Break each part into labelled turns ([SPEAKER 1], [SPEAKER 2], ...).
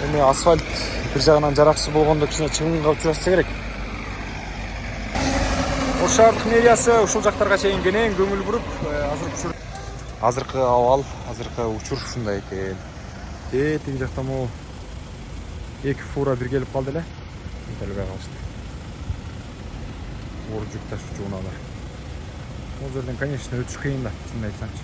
[SPEAKER 1] Эми асфальт бир жагынан жараксыз болгондо кичине чыгымга учурашса керек. Ош шаардык мэриясы ушул жактарга чейин кенен көңүл буруп, азыркы абал, азыркы учур ушундай экен. Тиги жакта могу эки фура бир келип калды эле. Келбей калышты. Оор жүк ташуучу унаалар. Бул жерден, конечно, өтүш кыйын да, чынын айтсамчы.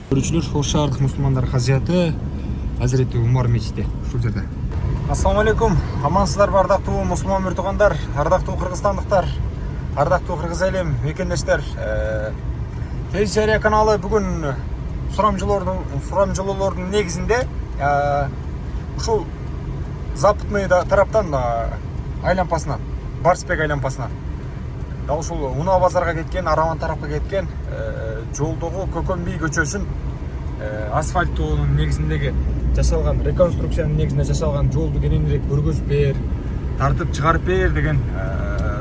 [SPEAKER 1] Көрүүчүлөр, Ош шаардык мусулмандар казияты Азирети Умар мечити ушул жерде. Ассаламу алейкум. Амансыздар ардактуу мусулман муртугандар, ардактуу кыргызстандыктар, ардактуу кыргыз элим мекендештер. Тез жарыя каналы бүгүн сурамжылоолордун негизинде ушул западный тараптан айланпасынан, Барсбек айланпасынан дал ушул Унаа базарга кеткен, Араман тарапка кеткен жолдогу Көкөн би көчөсүн асфальттоонун негизиндеги жасалган, реконструкциянын негизинде жасалган жолду кененирээк көргөзүп бер, тартып чыгарып бер деген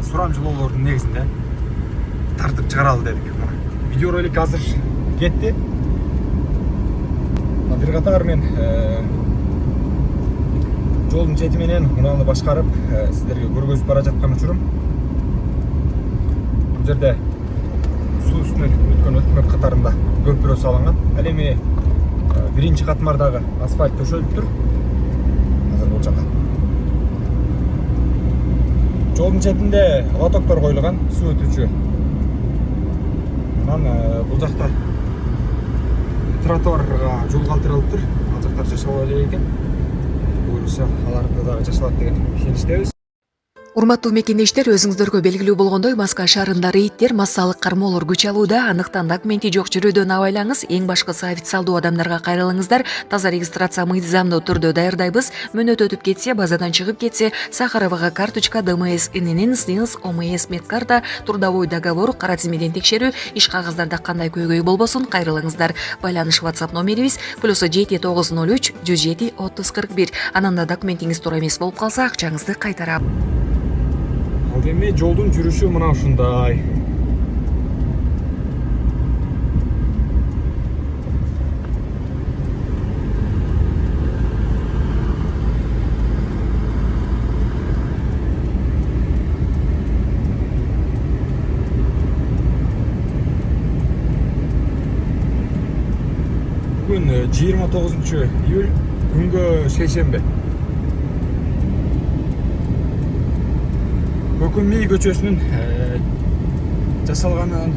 [SPEAKER 1] сурамжылоолордун негизинде тартып чыгаралы дедик. Видеоролик азыр кетти. Бир катар мен жолдун чети менен унааны башкарып сиздерге көргөзүп бара жаткан учурум. Бул жерде суу үстүнөн өткөн өтмөк катарында көпүрө салынган. Ал эми биринчи катмардагы асфальт төшөлүп тур. Азыр бул жака. Жолдун четинде лотоктор коюлган, суу өтүүчү. Анан бул жакта тротуарга жол калтырылып тур. Ал жактар жашабай элек экен. Буюрса аларды дагы жашалат деген ишеничтебиз.
[SPEAKER 2] Урматтуу мекендештер, өзүңүздөргө белгилүү болгондой, Маска шаарында рейдтер, массалык кармоолор күч алууда. Андыктан документи жок жүрүүдөн абайлаңыз. Эң башкысы официалдуу адамдарга кайрылыңыздар. Таза регистрация мыйзамдуу түрдө даярдайбыз. Мөөнөт өтүп кетсе, базадан чыгып кетсе, Сахаровага карточка, ДМС, ИНН, СНИЛС, ОМС, медкарта, трудовой договор, кара тизмеден текшерүү, иш кагыздарда кандай көйгөй болбосун кайрылыңыздар. Байланыш WhatsApp номерибиз +7 903 107 30 41. Анан да документиңиз туура эмес болуп калса, акчаңызды кайтарам.
[SPEAKER 1] Ал эми жолдун жүрүшү мына ушундай. Бүгүн 29 июль, күнгө шейшембе. Көкөн би көчөсүнүн жасалганын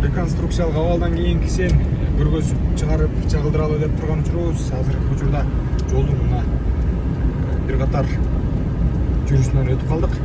[SPEAKER 1] реконструкциялык абалдан кийинкисин көргөзүп чыгарып чагылдыралы деп турган учурубуз. Азыркы учурда жолдун мына бир катар жүрүшүнөн өтүп калдык.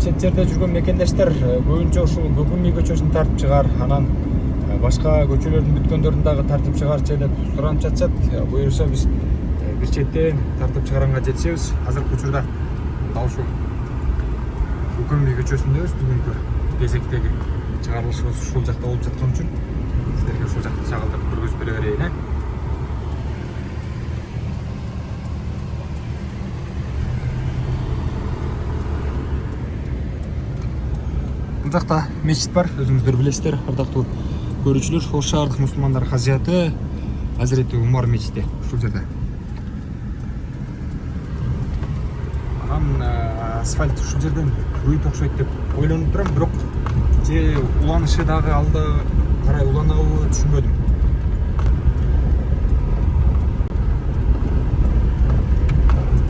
[SPEAKER 1] Чет жерде жүргөн мекендештер көбүнчө ушул Көкөн би көчөсүн тартып чыгар, анан башка көчөлөрдүн бүткөндөрүн дагы тартып чыгарчы деп суранып жатышат. Буюрса биз бир четтен тартып чыгаранга жетишебиз. Азыркы учурда дал ушул Көкөн би көчөсүндөбүз. Бүгүнкү кезектеги чыгарылышыбыз ушул жакта болуп жаткан үчүн сиздерге ушул жакты чагылдырып көргөзүп бере берейин. Бул жакта мечит бар, өзүңүздөр билесиздер, ардактуу көрүүчүлөр. Ош шаардык мусулмандар казияты Азирети Умар мечити ушул жерде. Анан асфальт ушул жерден өйт окшойт деп ойлонуп турам, бирок же уланышы дагы алда карай уланабы түшүнбөдүм.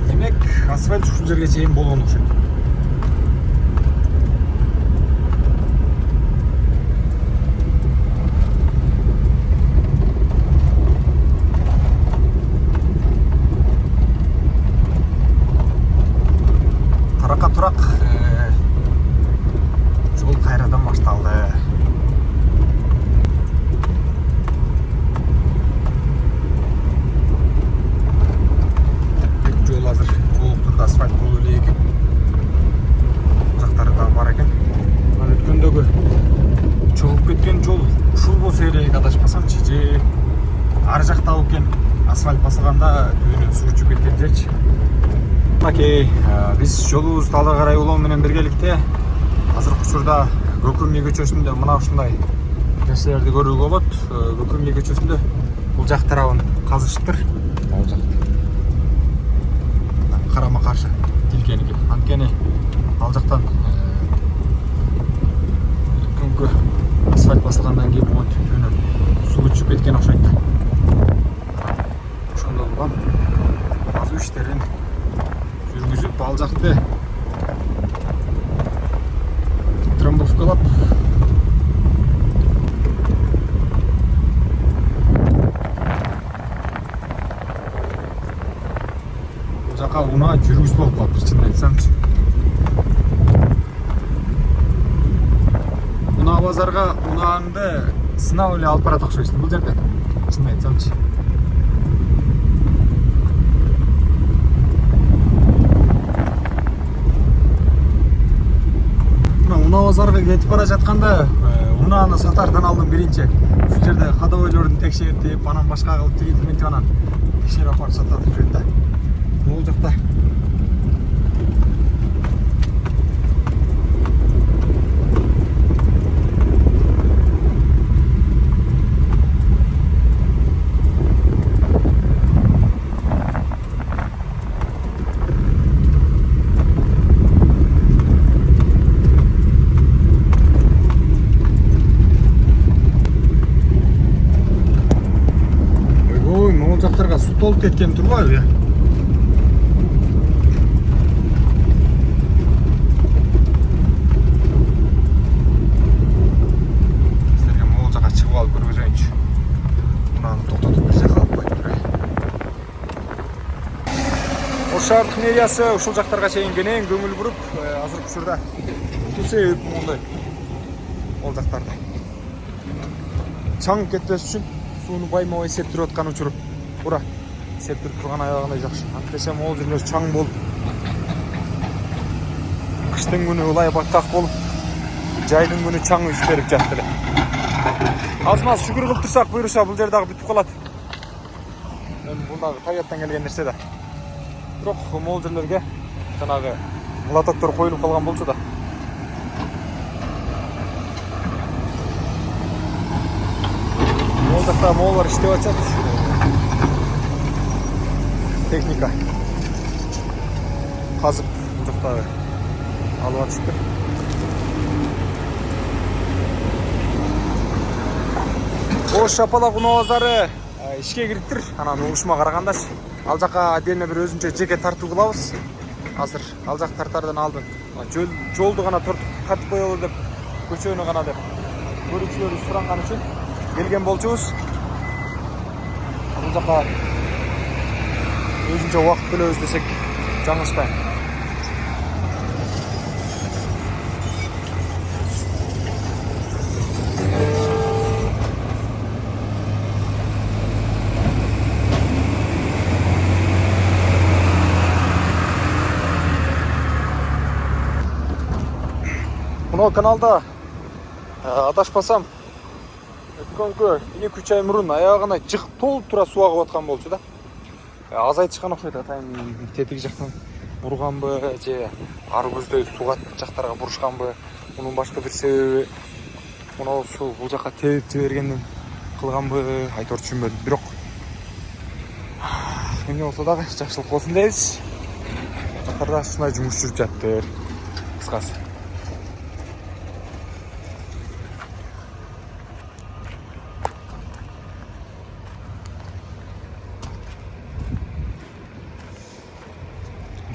[SPEAKER 1] Демек, асфальт ушул жерге чейин болгон окшойт. Турак Мінекей, біз жолубузду алга карай улоо менен биргеликте азыркы учурда Көкөмүй көчөсүндө мына ушундай нерселерди көрүүгө болот. Көкөмүй көчөсүндө бул жак тарабын казышыптыр. Бул жак карама каршы тилкеники. Анткени ал жактан күнгө асфальт басылгандан кийин могу түбүнөн суу көчүп кеткен окшойт. Ошондо булган казуу иштерин жүргүзүп ал жакты трамбовкалап бул жака унаа жүргүзүп болуп калыптыр, чынын айтсамчы. Унаа базарга унааңды сынап эле алып барат окшойсуң бул жерде, чынын айтсамчы. Унаа базарга кетип бара жатканда унааны сатардан алдым биринчи ушул жерде ходовойлордун текшертип, анан башка кылып тигинтип анан текшерип апарып сатат жүрөт да. Бул жакта жактарга суу толуп кеткен турбайбы? Силерге могул жака чыгып алып көргөзөйүнчү. Мунаны токтотуп бир жака алып коюптур. Ош шаардык мэриясы ушул жактарга чейин кенен көңүл буруп, азыркы учурда суу себеп мондай ол жактарда чаң кетпес үчүн сууну байма-бай септирип аткан учур. Ура, септирип турган аягындай жакшы. Антесе могул жерлер чаң болуп, кыштын күнү ылай баткак болуп, жайдын күнү чаң үстөрүп жатты эле. Аз-маз шүгүр кылып турсак буюрса бул жер дагы бүтүп калат. Бул дагы табияттан келген нерсе да. Бирок могул жерлерге жанагы лотоктор коюлуп калган болчу да. Могул жакта моголор иштеп атышат. Техника казып бул жакта алып атышыптыр. Ош Шапалак унаа базары ишке кириптир. Анан угушма карагандаш. Ал жака отдельно бир өзүнчө жеке тартуу кылабыз. Азыр ал жак тартардан алдын жолду гана тартып коелу деп, көчөнү гана деп көрүүчүлөр суранган үчүн келген болчубуз. Бул жака өзүнчө убакыт бөлөбүз десек жаңылышпайм. Мына каналда адашпасам өткөнгө 2-3 ай мурун аягына жыгып толуп тура суу агып аткан болчу да. Азайтышкан окшойт, атайын тетиги жактан бурганбы же ар көздөй суга жактарга бурушканбы, мунун башка бир себеби мына суу бул жака тебип жибергенден кылганбы, айтор түшүнбөдүм. Бирок эмне болсо дагы жакшылык болсун дейбиз. Жактарда ушундай жумуш жүрүп жатты. Кыскасы.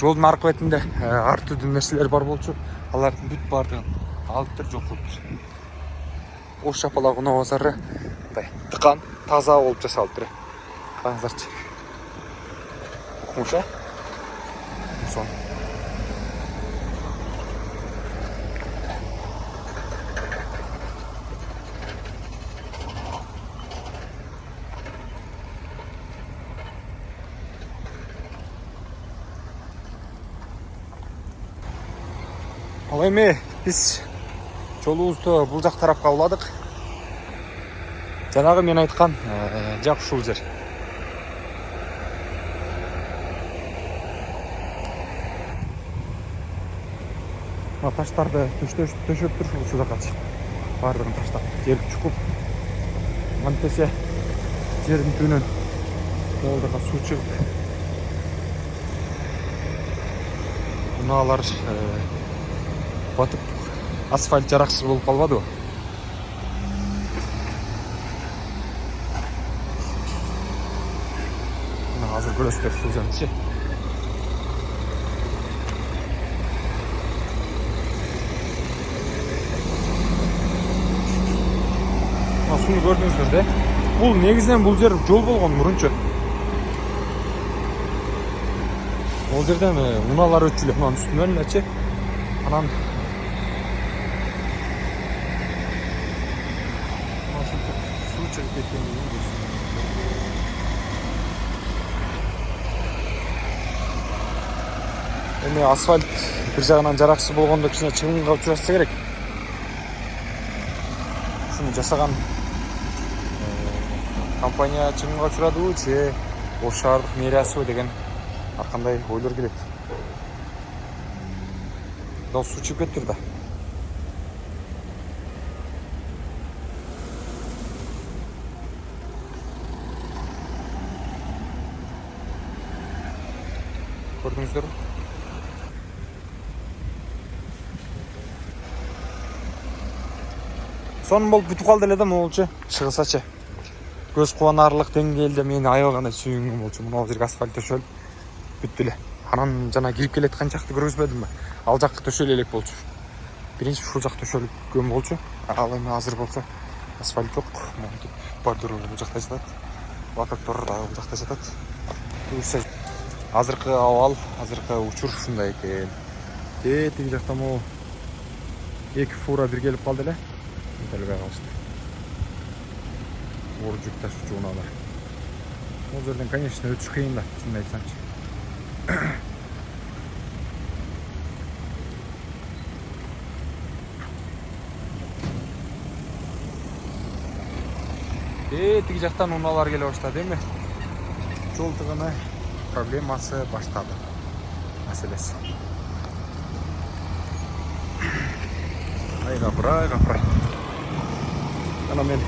[SPEAKER 1] Жолдун аркы бетинде ар түрдүү нерселер бар болчу. Алардын бүт баардыгын алыптыр, жок кылыптыр. Ош Шапалак унаа базары мындай тыкан, таза болуп жасалыптыр. Караңыздарчы. Укмуш, сон. Ал эми биз жолубузду бул жак тарапка уладык. Жанагы мен айткан жак ушул жер. мына таштарды төшөп тур ушул жакачы баардыгын таштап жерди чукуп антесе жердин түбүнөн молдорго суу чыгып унаалар батып асфальт жараксыз болуп калбадыбы? Мына азыр көрөсүздөр ушул жерчи. Сууну көрдүңүздөр да? Бул негизинен бул жер жол болгон мурунчу. Ол жерден унаалар өтчү эле мынанын үстүнөн элечи. Анан суу чыгып кеткен. Эми асфальт бир жагынан жараксыз болгондо кичине чыгымга учурашса керек. Ушуну жасаган компания чыгымга учурадыбы же Ош шаардык мэриясыбы деген ар кандай ойлор келет. Дал суу чыгып кетти да. Көрдүңүздөр? Сонун болуп бүтүп калды эле да могулчу чыгысачы. Көз кубанарлык деңгээлде мени аябагандай сүйүнгөн болчу. Мына жерге асфальт төшөлүп бүттү эле. Анан жана кирип келаткан жакты көргөзбөдүмбү? Ал жакка төшөлө элек болчу. Биринчи ушул жак төшөлгөн болчу. Ал эми азыр болсо асфальт жок. Монтип бордюр бул жакта жатат. Лотоктор да бул жакта жатат. Буюрса азыркы абал, азыркы учур ушундай экен. Тиги жакта могу эки фура бир келип калды эле. Келбей калышты. Оор жүк ташуучу унаалар. Бул жерден, конечно, өтүш кыйын да, чынын айтсамчы. Тиги жактан унаалар келе баштады эми. Жол тыгыны проблемасы баштады. Маселеси. Ай капырай. Ана мен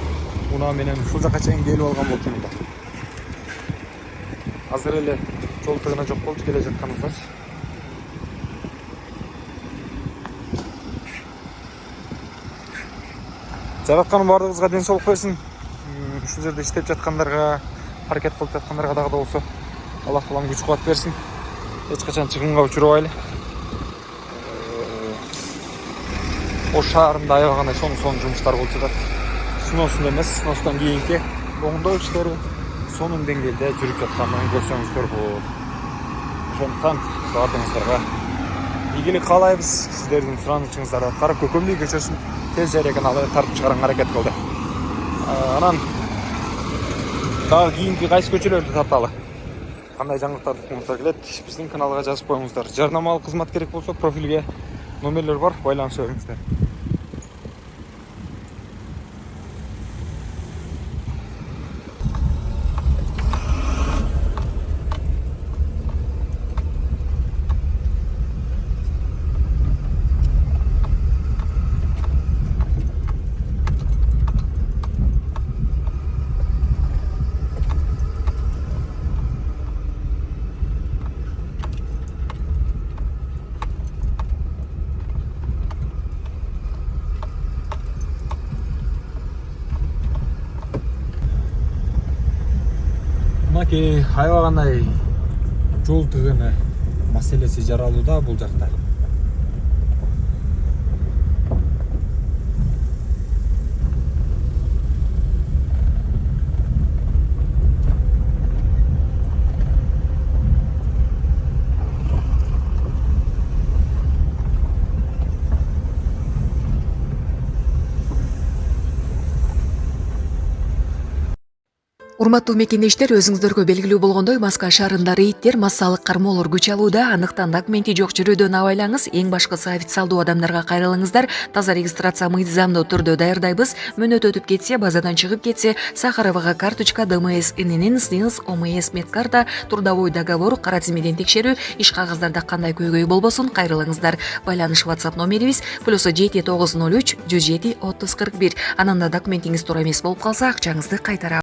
[SPEAKER 1] унаа менен ушул жака чейин келип алган болчумун да. Азыр эле жол тыгыны жок болчу келе жатканыбызда. Жараткан баардыгыбызга ден соолук берсин. Ушул жерде иштеп жаткандарга, аракет кылып жаткандарга дагы да болсо Аллах таалам күч кубат берсин. Эч качан чыгымга учурбайлы. Ош шаарында аябагандай сонун жумуштар болуп жатат. Сыноосун эмес, сыноостон кийинки оңдоо иштери сонун деңгээлде жүрүп жатканын көрсөңүздөр болот. Ошондуктан баардыгыңыздарга ийгилик каалайбыз. Сиздердин суранычыңыздарды аткарып көкөмдү көчөсүн тез жарыягын алып тартып чыгарганга аракет кылды. Анан дагы кийинки кайсы көчөлөрдү тарталы? Кандай жаңылыктар туткуңуздар келет? Биздин каналга жазып коюңуздар. Жарнамалык кызмат керек болсо профилге номерлер бар, байланыша бериңиздер. Мынакей аябагандай жол тыгыны маселеси жаралууда бул жакта.
[SPEAKER 2] Урматтуу мекендештер, өзүңүздөргө белгилүү болгондой, Москва шаарында рейдтер, массалык кармоолор күч алууда. Андыктан документи жок жүрүүдөн абайлаңыз. Эң башкысы официалдуу адамдарга кайрылыңыздар. Таза регистрация мыйзамдуу түрдө даярдайбыз. Мөөнөт өтүп кетсе, базадан чыгып кетсе, Сахаровага карточка, ДМС, ИНН, СНИЛС, ОМС, медкарта, трудовой договор, кара тизмеден текшерүү, иш кагаздарда кандай көйгөй болбосун кайрылыңыздар. Байланыш WhatsApp номерибиз +7 903 107 30 41. Анан да документиңиз туура эмес болуп калса, акчаңызды кайтарабыз.